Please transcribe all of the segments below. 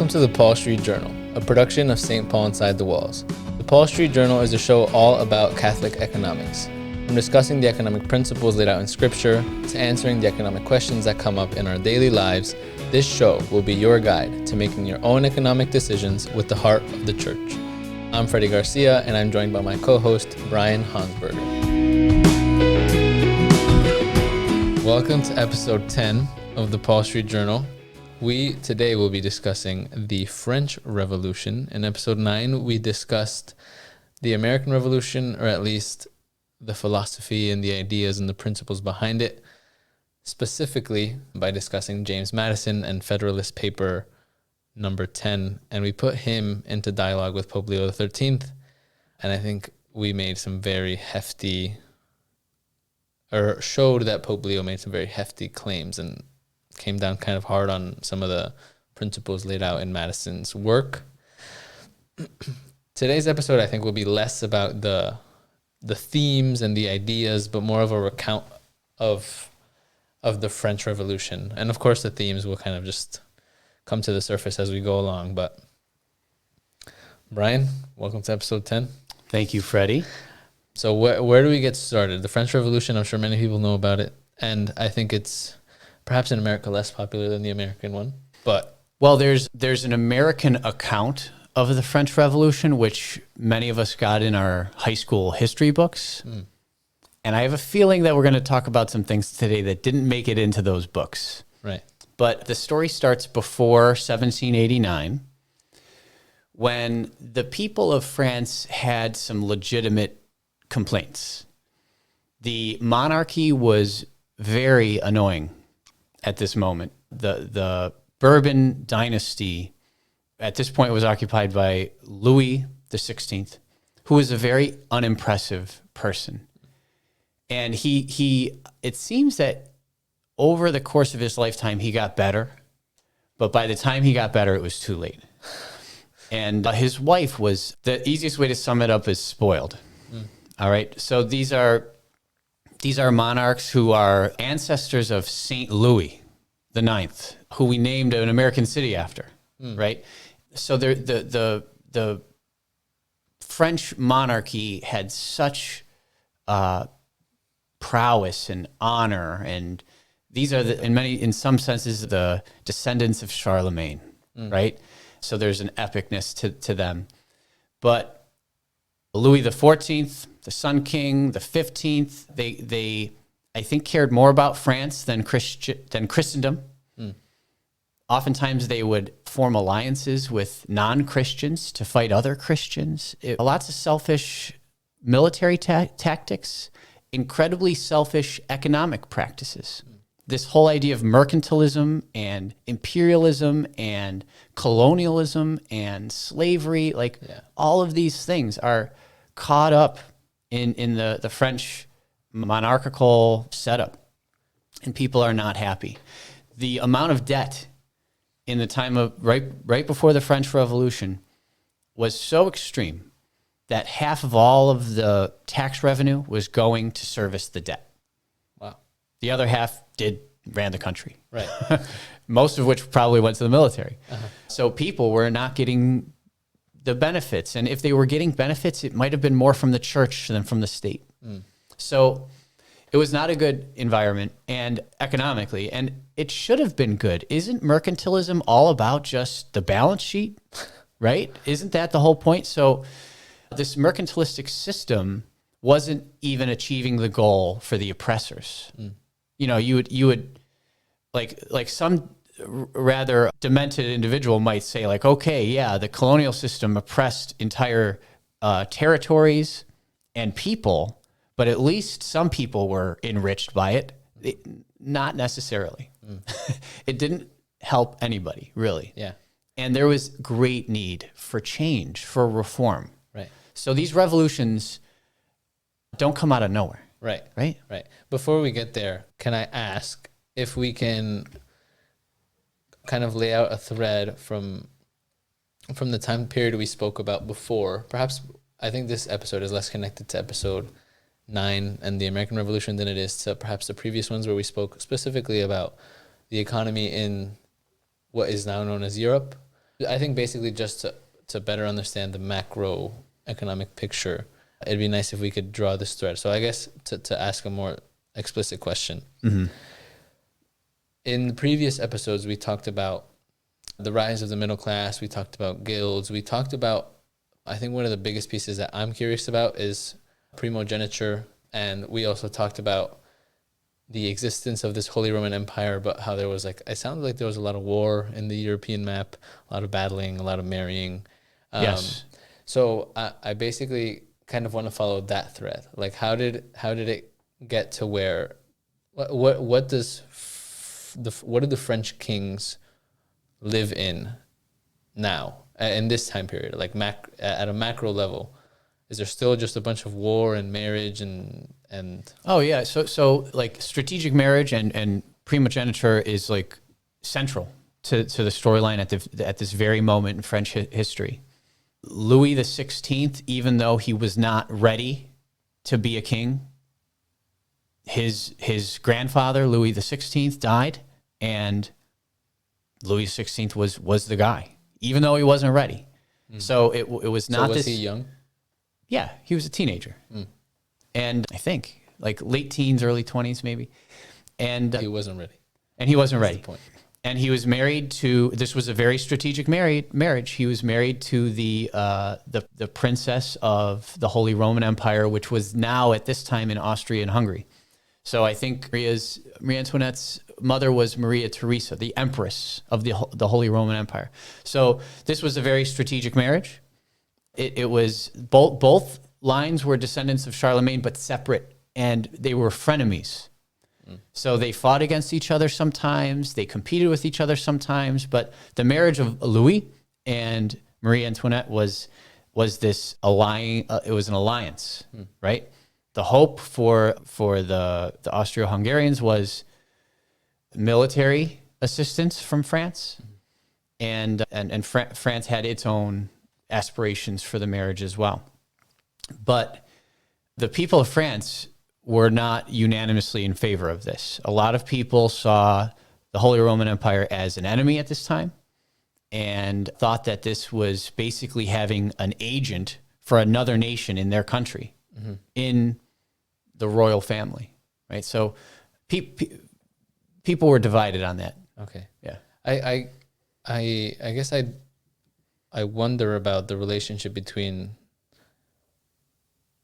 Welcome to the Paul Street Journal, a production of St. Paul Inside the Walls. The Paul Street Journal is a show all about Catholic economics. From discussing the economic principles laid out in Scripture to answering the economic questions that come up in our daily lives, this show will be your guide to making your own economic decisions with the heart of the Church. I'm Freddy Garcia, and I'm joined by my co-host, Brian Honsberger. Welcome to episode 10 of the Paul Street Journal. We today will be discussing the French Revolution. In episode 9, we discussed the American Revolution, or at least the philosophy and the ideas and the principles behind it, specifically by discussing James Madison and Federalist Paper number 10. And we put him into dialogue with Pope Leo XIII. And I think we made some very hefty, or showed that Pope Leo made some very hefty claims and came down kind of hard on some of the principles laid out in Madison's work. Today's episode, I think, will be less about the themes and the ideas, but more of a recount of the French Revolution. And of course, the themes will kind of just come to the surface as we go along. But Brian, welcome to episode 10. Thank you, Freddy. So where do we get started? The French Revolution, I'm sure many people know about it. And I think it's perhaps in America less popular than the American one, but well, there's an American account of the French Revolution, which many of us got in our high school history books. And I have a feeling that we're going to talk about some things today that didn't make it into those books. Right. But the story starts before 1789, when the people of France had some legitimate complaints. The monarchy was very annoying at this moment. The Bourbon dynasty at this point was occupied by Louis XVI, who was a very unimpressive person. And he it seems that over the course of his lifetime, he got better. But by the time he got better, it was too late. And his wife was, the easiest way to sum it up is spoiled. All right. So these are monarchs who are ancestors of St. Louis the Ninth, who we named an American city after, right? So the French monarchy had such prowess and honor, and these are in some senses the descendants of Charlemagne, right? So there's an epicness to them. But Louis XIV, the Sun King, the 15th, they I think cared more about France than Christendom. Oftentimes they would form alliances with non-Christians to fight other Christians. Lots of selfish military tactics, incredibly selfish economic practices. This whole idea of mercantilism and imperialism and colonialism and slavery, all of these things are caught up in the French monarchical setup, and people are not happy. The amount of debt in the time of right before the French Revolution was so extreme that half of all of the tax revenue was going to service the debt. wow. The other half ran the country. Right. Most of which probably went to the military. So people were not getting the benefits. And if they were getting benefits, it might have been more from the church than from the state. So it was not a good environment and economically, and it should have been good. Isn't mercantilism all about just the balance sheet, right? Isn't that the whole point? So this mercantilistic system wasn't even achieving the goal for the oppressors. You know, you would like some rather demented individual might say, like, okay, yeah, the colonial system oppressed entire territories and people, but at least some people were enriched by it. Not necessarily. It didn't help anybody, really. Yeah. And there was great need for change, for reform. Right. So these revolutions don't come out of nowhere. Right. Right? Right. Before we get there, can I ask if we can kind of lay out a thread from the time period we spoke about before? Perhaps I think this episode is less connected to episode 9 and the American Revolution than it is to perhaps the previous ones where we spoke specifically about the economy in what is now known as Europe. I think basically just to better understand the macroeconomic picture, it'd be nice if we could draw this thread. So I guess to ask a more explicit question. Mm-hmm. In the previous episodes, we talked about the rise of the middle class. We talked about guilds. We talked about, I think one of the biggest pieces that I'm curious about is primogeniture. And we also talked about the existence of this Holy Roman Empire, but how there was it sounded like there was a lot of war in the European map, a lot of battling, a lot of marrying. Yes. So I basically kind of want to follow that thread. Like, how did it get to where, what did the French kings live in now in this time period? Like at a macro level, is there still just a bunch of war and marriage and Oh yeah, so like strategic marriage and primogeniture is like central to the storyline at this very moment in French history. Louis XVI, even though he was not ready to be a king, his grandfather Louis XVI died, and Louis XVI was the guy, even though he wasn't ready. So it was not. So was this. he young? Yeah, he was a teenager, and I think like late teens, early 20s, maybe. And He wasn't ready. and he wasn't That's ready. the point. And he was married to. This was a very strategic marriage. He was married to the princess of the Holy Roman Empire, which was now at this time in Austria and Hungary. So I think Marie Antoinette's mother was Maria Theresa, the empress of the Holy Roman Empire. So this was a very strategic marriage. It was both lines were descendants of Charlemagne, but separate, and they were frenemies. So they fought against each other sometimes. They competed with each other sometimes. But the marriage of Louis and Marie Antoinette was this it was an alliance, right? The hope for the Austro-Hungarians was military assistance from France, and France had its own aspirations for the marriage as well. But the people of France were not unanimously in favor of this. A lot of people saw the Holy Roman Empire as an enemy at this time and thought that this was basically having an agent for another nation in their country, in the royal family, right? So people were divided on that. Okay. Yeah. I guess I wonder about the relationship between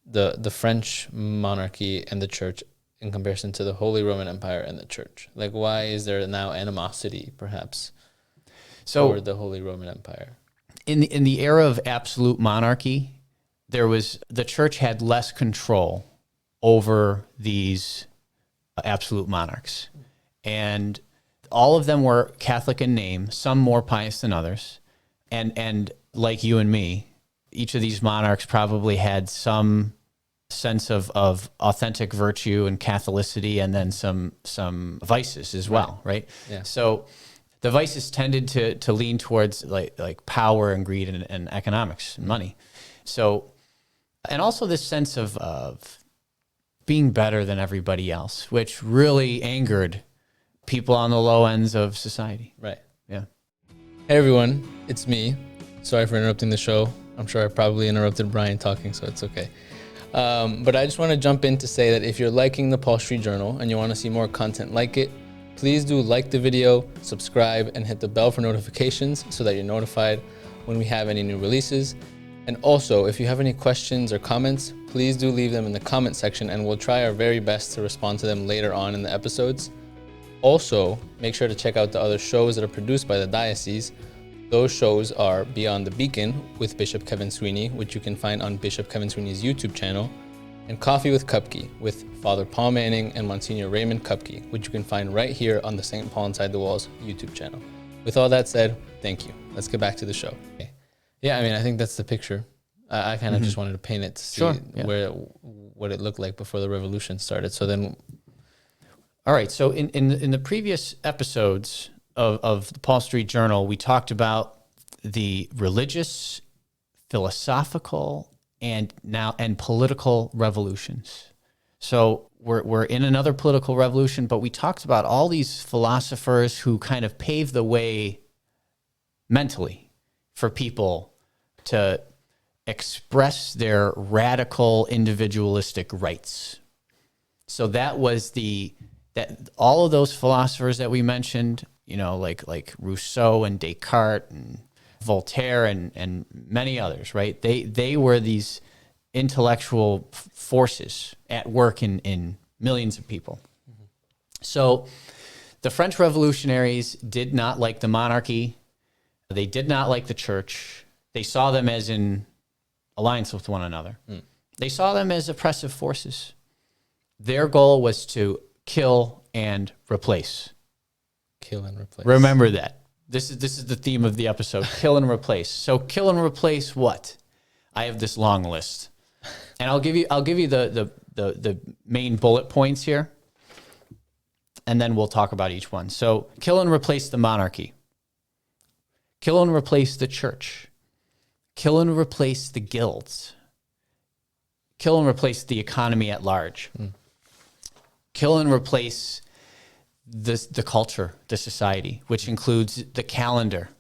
the French monarchy and the church in comparison to the Holy Roman Empire and the church. Like, why is there now animosity, perhaps, for the Holy Roman Empire? In the era of absolute monarchy, the church had less control over these absolute monarchs, and all of them were Catholic in name, some more pious than others, and like you and me, each of these monarchs probably had some sense of authentic virtue and Catholicity, and then some vices as well, right? Yeah. So the vices tended to lean towards like power and greed and economics and money. So, and also this sense of being better than everybody else, which really angered people on the low ends of society. Right. Yeah. Hey everyone, it's me. Sorry for interrupting the show. I'm sure I probably interrupted Brian talking, so it's okay. But I just want to jump in to say that if you're liking the Paul Street Journal and you want to see more content like it, please do like the video, subscribe, and hit the bell for notifications so that you're notified when we have any new releases. And also, if you have any questions or comments, please do leave them in the comment section, and we'll try our very best to respond to them later on in the episodes. Also, make sure to check out the other shows that are produced by the diocese. Those shows are Beyond the Beacon with Bishop Kevin Sweeney, which you can find on Bishop Kevin Sweeney's YouTube channel, and Coffee with Cupkey with Father Paul Manning and Monsignor Raymond Cupkey, which you can find right here on the St. Paul Inside the Walls YouTube channel. With all that said, thank you. Let's get back to the show. Okay. Yeah, I mean, I think that's the picture. I kind of just wanted to paint it to see what it looked like before the revolution started. So then... All right, so in the previous episodes of the Paul Street Journal, we talked about the religious, philosophical, and political revolutions. So we're in another political revolution, but we talked about all these philosophers who kind of paved the way mentally for people to express their radical individualistic rights. So that was that all of those philosophers that we mentioned, like Rousseau and Descartes and Voltaire and many others, right? They were these intellectual forces at work in millions of people. Mm-hmm. So the French revolutionaries did not like the monarchy. They did not like the church. They saw them as in alliance with one another. Mm. They saw them as oppressive forces. Their goal was to kill and replace. Kill and replace. Remember that. This is the theme of the episode, kill and replace. So kill and replace what? I have this long list. And I'll give you the main bullet points here. And then we'll talk about each one. So kill and replace the monarchy. Kill and replace the church. Kill and replace the guilds. Kill and replace the economy at large. Mm. Kill and replace the culture, the society, which includes the calendar,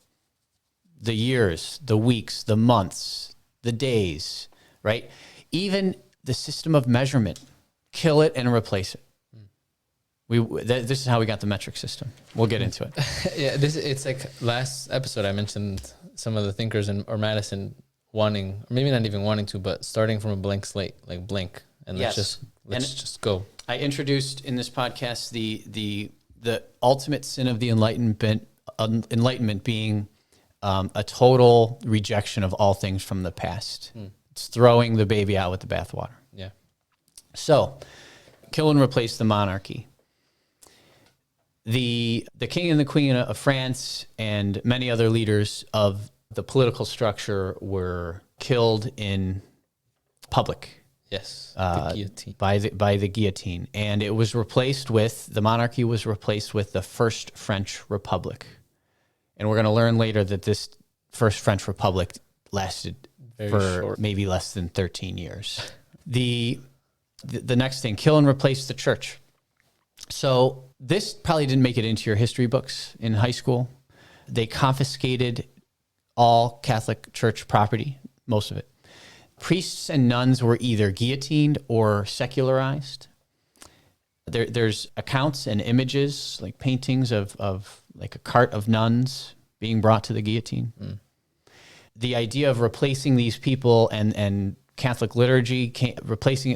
the years, the weeks, the months, the days, right? Even the system of measurement. Kill it and replace it. This is how we got the metric system. We'll get into it. Yeah, it's like last episode I mentioned some of the thinkers or Madison wanting, or maybe not even wanting to, but starting from a blank slate, like blank, and let's just go. I introduced in this podcast the ultimate sin of the Enlightenment being a total rejection of all things from the past. Mm. It's throwing the baby out with the bathwater. Yeah. So, kill and replace the monarchy. The king and the queen of France and many other leaders of the political structure were killed in public. Yes, the guillotine. By the guillotine. And it was replaced with, the monarchy was replaced with the First French Republic. And we're going to learn later that this First French Republic lasted maybe less than 13 years. The next thing, kill and replace the church. So this probably didn't make it into your history books in high school. They confiscated all Catholic church property, most of it. Priests and nuns were either guillotined or secularized. There's accounts and images, like paintings of like a cart of nuns being brought to the guillotine. Mm. The idea of replacing these people and Catholic liturgy, they replaced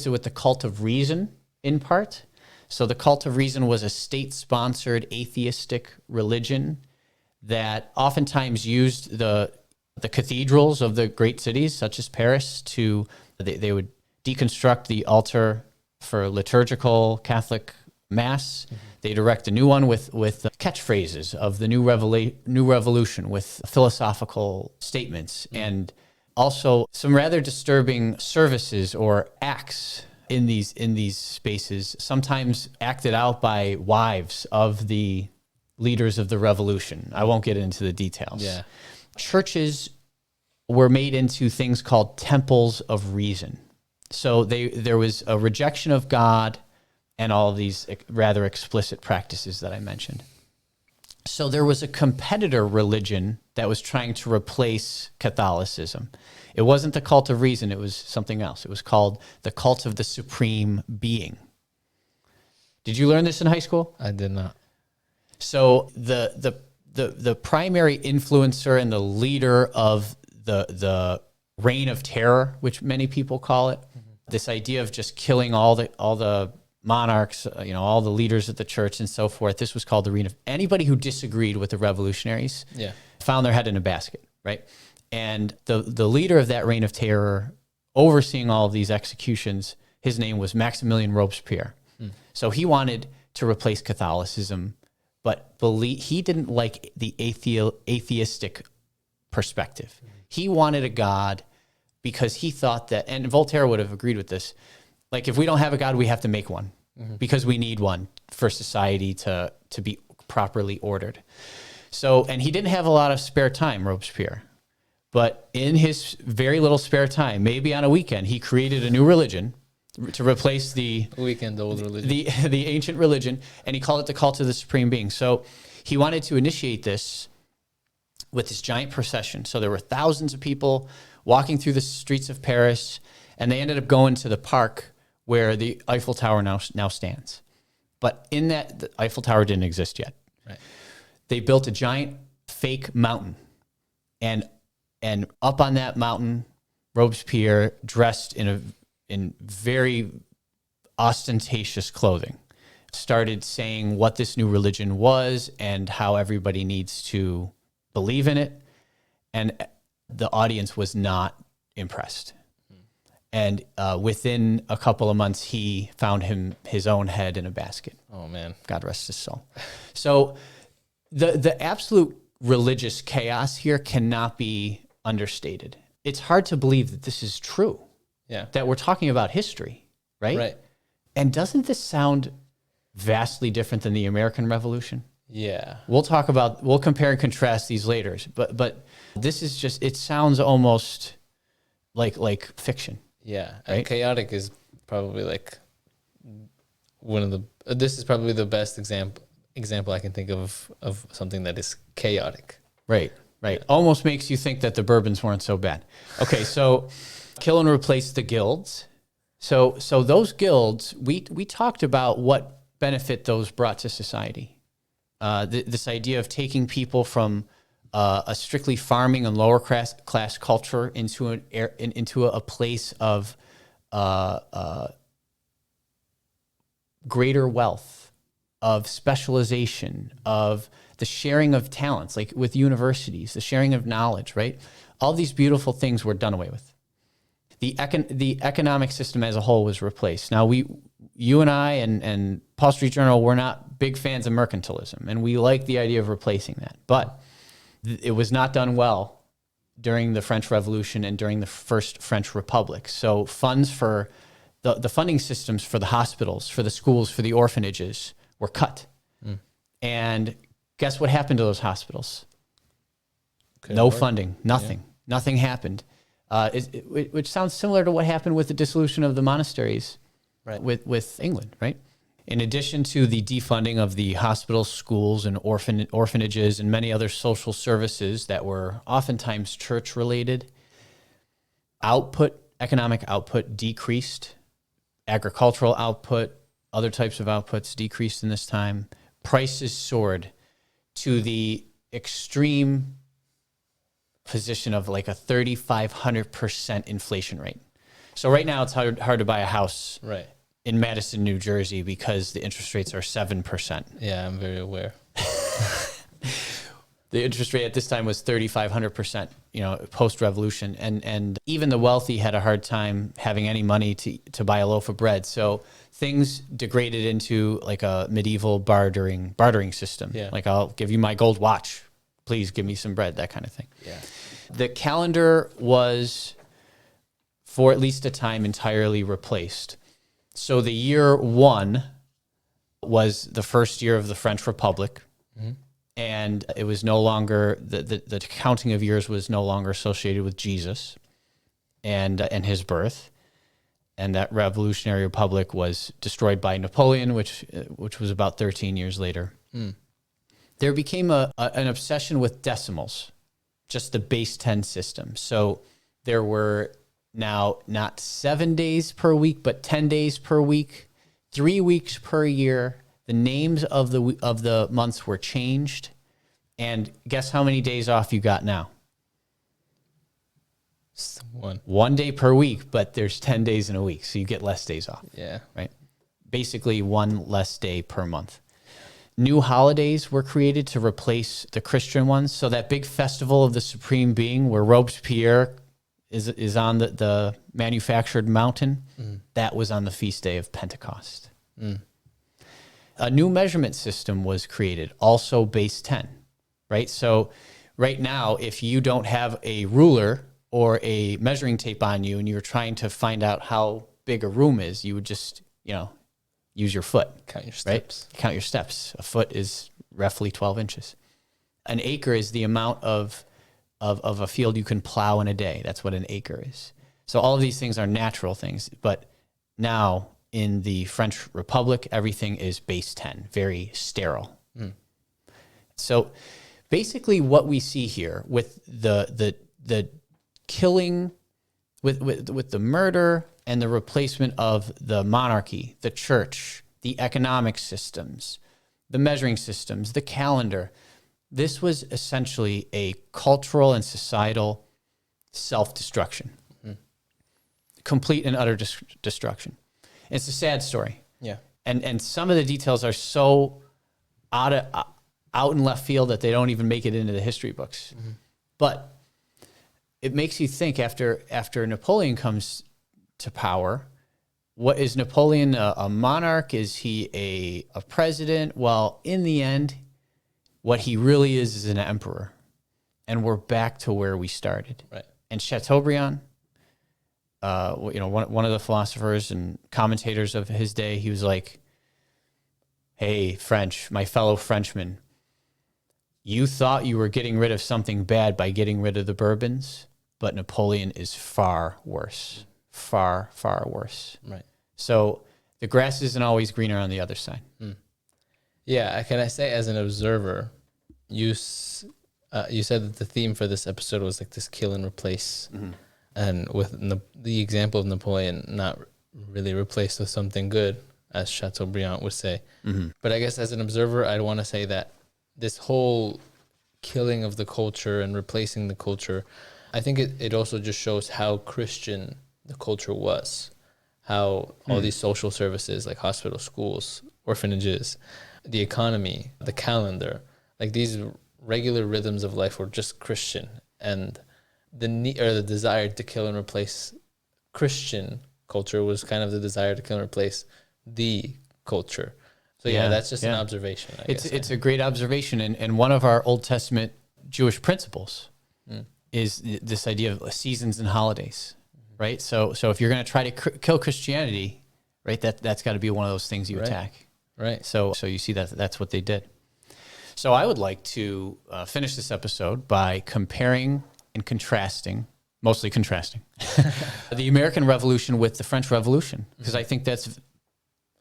it with the cult of reason in part. So the cult of reason was a state-sponsored atheistic religion that oftentimes used the cathedrals of the great cities, such as Paris, they would deconstruct the altar for liturgical Catholic Mass. Mm-hmm. They'd erect a new one with catchphrases of the new revolution, with philosophical statements, mm-hmm. and also some rather disturbing services or acts in these spaces, sometimes acted out by wives of the leaders of the revolution. I won't get into the details. Yeah. Churches were made into things called temples of reason. So there was a rejection of God and all of these rather explicit practices that I mentioned. So there was a competitor religion that was trying to replace Catholicism. It wasn't the cult of reason, it was something else. It was called the cult of the supreme being. Did you learn this in high school? I did not. So the primary influencer and the leader of the reign of terror, which many people call it, mm-hmm. this idea of just killing all the monarchs, all the leaders of the church and so forth. This was called the reign of. Anybody who disagreed with the revolutionaries found their head in a basket, right? And the leader of that reign of terror, overseeing all of these executions, his name was Maximilien Robespierre. Mm. So he wanted to replace Catholicism, but he didn't like the atheistic perspective. Mm. He wanted a God because he thought that, and Voltaire would have agreed with this, like if we don't have a God, we have to make one, mm-hmm. because we need one for society to be properly ordered. So, and he didn't have a lot of spare time, Robespierre. But in his very little spare time, maybe on a weekend, he created a new religion to replace the old religion, the ancient religion, and he called it the cult of the supreme being. So he wanted to initiate this with this giant procession. So there were thousands of people walking through the streets of Paris, and they ended up going to the park where the Eiffel Tower now stands. But in that, the Eiffel Tower didn't exist yet. Right. They built a giant fake mountain, and up on that mountain, Robespierre, dressed in very ostentatious clothing, started saying what this new religion was and how everybody needs to believe in it. And the audience was not impressed. And within a couple of months, he found his own head in a basket. Oh, man. God rest his soul. So the absolute religious chaos here cannot be understated. It's hard to believe that this is true. Yeah. That we're talking about history, right? Right. And doesn't this sound vastly different than the American Revolution? Yeah. We'll compare and contrast these later, but this is just, it sounds almost like fiction. Yeah. Right? And chaotic is probably like this is probably the best example I can think of something that is chaotic. Right. Almost makes you think that the Bourbons weren't so bad. Okay, so kill and replace the guilds. So those guilds, we talked about what benefit those brought to society. This idea of taking people from a strictly farming and lower class culture into a place of greater wealth, of specialization, of the sharing of talents, like with universities, the sharing of knowledge, right? All these beautiful things were done away with. The economic system as a whole was replaced. Now, you and I and Paul Street Journal, we're not big fans of mercantilism, and we like the idea of replacing that. But it was not done well during the French Revolution and during the First French Republic. So funds for the funding systems for the hospitals, for the schools, for the orphanages were cut. And guess what happened to those hospitals? No funding, nothing. Yeah. Nothing happened. Which sounds similar to what happened with the dissolution of the monasteries, right, with England, right? In addition to the defunding of the hospitals, schools, and orphanages and many other social services that were oftentimes church-related, economic output decreased, agricultural output, other types of outputs decreased in this time. Prices soared to the extreme position of like a 3,500% inflation rate. So right now it's hard to buy a house in Madison, New Jersey, because the interest rates are 7%. Yeah, I'm very aware. The interest rate at this time was 3,500%, post-revolution. And even the wealthy had a hard time having any money to buy a loaf of bread. So things degraded into like a medieval bartering system. Yeah. Like, I'll give you my gold watch. Please give me some bread, that kind of thing. Yeah. The calendar was, for at least a time, entirely replaced. So the year 1 was the first year of the French Republic. Mm-hmm. And it was no longer, the counting of years was no longer associated with Jesus and his birth. And that revolutionary republic was destroyed by Napoleon, which was about 13 years later. Mm. There became an obsession with decimals, just the base 10 system. So there were now not 7 days per week, but 10 days per week, 3 weeks per year. The names of the months were changed. And guess how many days off you got now? One day per week, but there's 10 days in a week, so you get less days off. Yeah. Right? Basically, one less day per month. New holidays were created to replace the Christian ones. So that big festival of the Supreme Being where Robespierre is on the manufactured mountain, that was on the feast day of Pentecost. Mm. A new measurement system was created, also base 10, right? So right now, if you don't have a ruler or a measuring tape on you and you're trying to find out how big a room is, you would just, use your foot. Count your steps. Right? Count your steps. A foot is roughly 12 inches. An acre is the amount of a field you can plow in a day. That's what an acre is. So all of these things are natural things, but now in the French Republic, everything is base 10, very sterile. Mm. So basically what we see here with the killing, with the murder and the replacement of the monarchy, the church, the economic systems, the measuring systems, the calendar. This was essentially a cultural and societal self-destruction, complete and utter destruction. It's a sad story. Yeah. And some of the details are so out in left field that they don't even make it into the history books. But it makes you think after Napoleon comes to power, what is Napoleon a monarch? Is he a president? Well, in the end, what he really is an emperor. And we're back to where we started. Right. And Chateaubriand, one of the philosophers and commentators of his day, he was like, hey, French, my fellow Frenchmen, you thought you were getting rid of something bad by getting rid of the Bourbons, but Napoleon is far worse, far, far worse. Right. So the grass isn't always greener on the other side. Yeah, can I say as an observer, you said that the theme for this episode was like this kill and replace, and with the example of Napoleon not really replaced with something good, as Chateaubriand would say. But I guess as an observer, I'd want to say that this whole killing of the culture and replacing the culture, I think it also just shows how Christian the culture was, how all these social services like hospitals, schools, orphanages, the economy, the calendar, like these regular rhythms of life were just Christian, and the need or the desire to kill and replace Christian culture was kind of the desire to kill and replace the culture. So yeah, that's just an observation. It's a great observation, and one of our Old Testament Jewish principles is this idea of seasons and holidays, right? So if you're going to try to kill Christianity, right, that's got to be one of those things you attack. Right. So you see that's what they did. So I would like to finish this episode by comparing and contrasting, mostly contrasting, the American Revolution with the French Revolution, because I think that's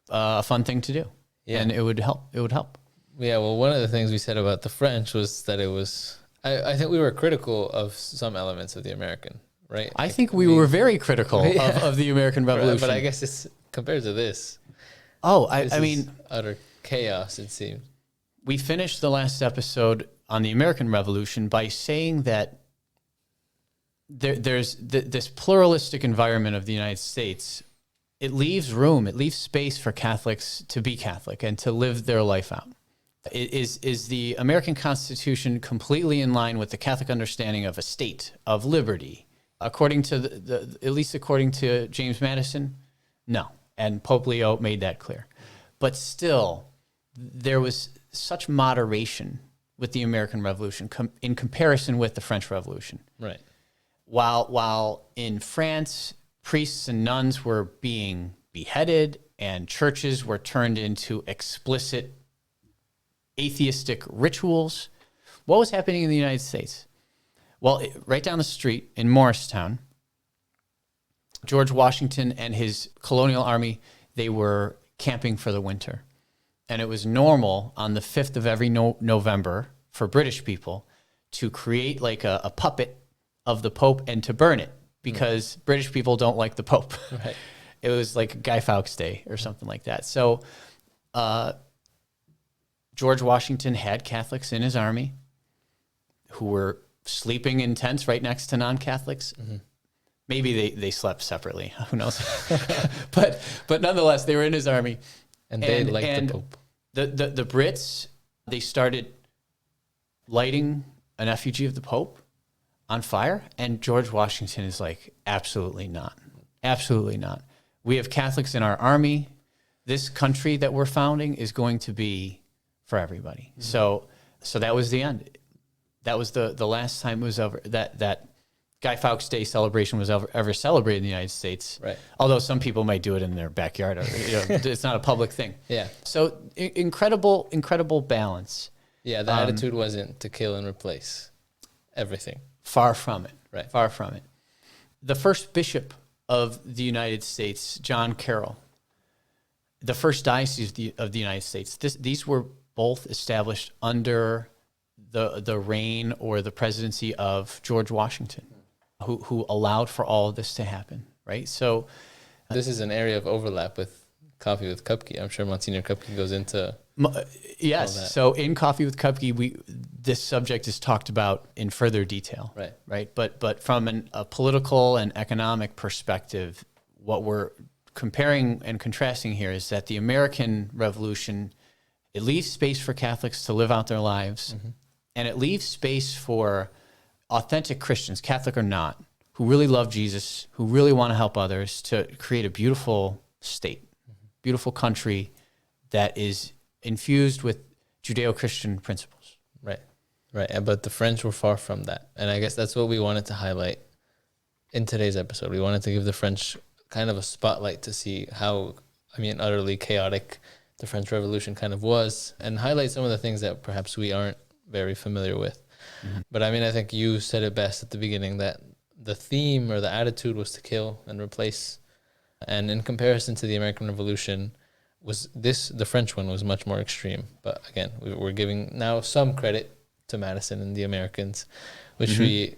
a fun thing to do. Yeah. And it would help. Yeah, well, one of the things we said about the French was that it was, I think we were critical of some elements of the American, right? I think we were very critical of the American Revolution. But I guess it's compared to this. Oh, I mean, utter chaos, it seems. We finished the last episode on the American Revolution by saying that there's this pluralistic environment of the United States. It leaves space for Catholics to be Catholic and to live their life out. Is the American Constitution completely in line with the Catholic understanding of a state, of liberty? According to at least according to James Madison, no. And Pope Leo made that clear. But still, there was such moderation with the American Revolution in comparison with the French Revolution. Right. While in France, priests and nuns were being beheaded and churches were turned into explicit atheistic rituals, what was happening in the United States? Well, right down the street in Morristown, George Washington and his colonial army, they were camping for the winter. And it was normal on the 5th of every November for British people to create like a puppet of the Pope and to burn it because British people don't like the Pope. Right. It was like Guy Fawkes Day or something like that. So George Washington had Catholics in his army who were sleeping in tents right next to non-Catholics. Maybe they slept separately. Who knows? but nonetheless, they were in his army. And they liked the Pope. The Brits, they started lighting an effigy of the Pope on fire. And George Washington is like, absolutely not. Absolutely not. We have Catholics in our army. This country that we're founding is going to be for everybody. So that was the end. That was the last time it was ever that Guy Fawkes Day celebration was ever celebrated in the United States. Right. Although some people might do it in their backyard. Or, it's not a public thing. Yeah. So incredible balance. Yeah, the attitude wasn't to kill and replace everything. Far from it. Right. Far from it. The first bishop of the United States, John Carroll, the first diocese of the United States, these were both established under the reign or the presidency of George Washington, who allowed for all of this to happen, right? So this is an area of overlap with Coffee with Cupkey. I'm sure Monsignor Cupkey goes into yes. So in Coffee with Cupkey, this subject is talked about in further detail, right? But from a political and economic perspective, what we're comparing and contrasting here is that the American Revolution, it leaves space for Catholics to live out their lives, and it leaves space for authentic Christians, Catholic or not, who really love Jesus, who really want to help others, to create a beautiful state, beautiful country that is infused with Judeo-Christian principles. Right. But the French were far from that. And I guess that's what we wanted to highlight in today's episode. We wanted to give the French kind of a spotlight to see how, utterly chaotic the French Revolution kind of was, and highlight some of the things that perhaps we aren't very familiar with. But I think you said it best at the beginning, that the theme or the attitude was to kill and replace. And in comparison to the American Revolution, the French one was much more extreme. But again, we're giving now some credit to Madison and the Americans, which we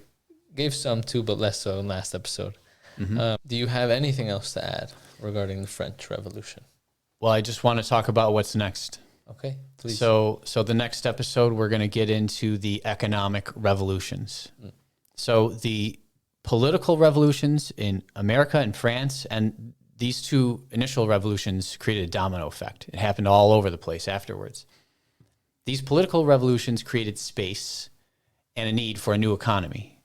gave some to, but less so in last episode. Do you have anything else to add regarding the French Revolution? Well, I just want to talk about what's next. Okay, please. So the next episode, we're going to get into the economic revolutions. So the political revolutions in America and France, and these two initial revolutions created a domino effect. It happened all over the place afterwards. These political revolutions created space and a need for a new economy,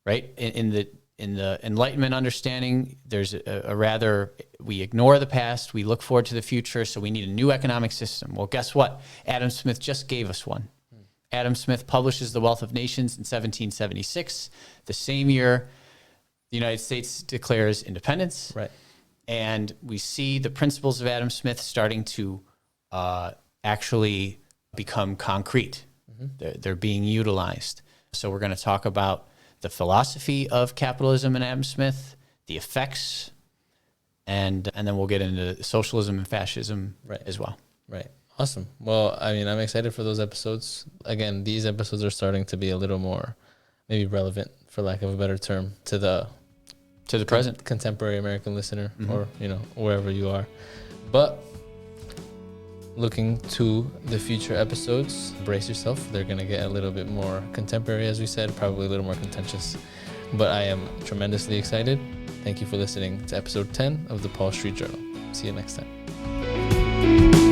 right? In the Enlightenment understanding, there's a rather, we ignore the past, we look forward to the future, so we need a new economic system. Well, guess what? Adam Smith just gave us one. Adam Smith publishes The Wealth of Nations in 1776. The same year, the United States declares independence. Right. And we see the principles of Adam Smith starting to actually become concrete. They're being utilized. So we're going to talk about the philosophy of capitalism in Adam Smith, the effects, and then we'll get into socialism and fascism as well. Right. Awesome. Well, I'm excited for those episodes. Again, these episodes are starting to be a little more maybe relevant, for lack of a better term, to the present contemporary American listener, or wherever you are. But looking to the future episodes, brace yourself. They're going to get a little bit more contemporary, as we said, probably a little more contentious. But I am tremendously excited. Thank you for listening to episode 10 of the Paul Street Journal. See you next time.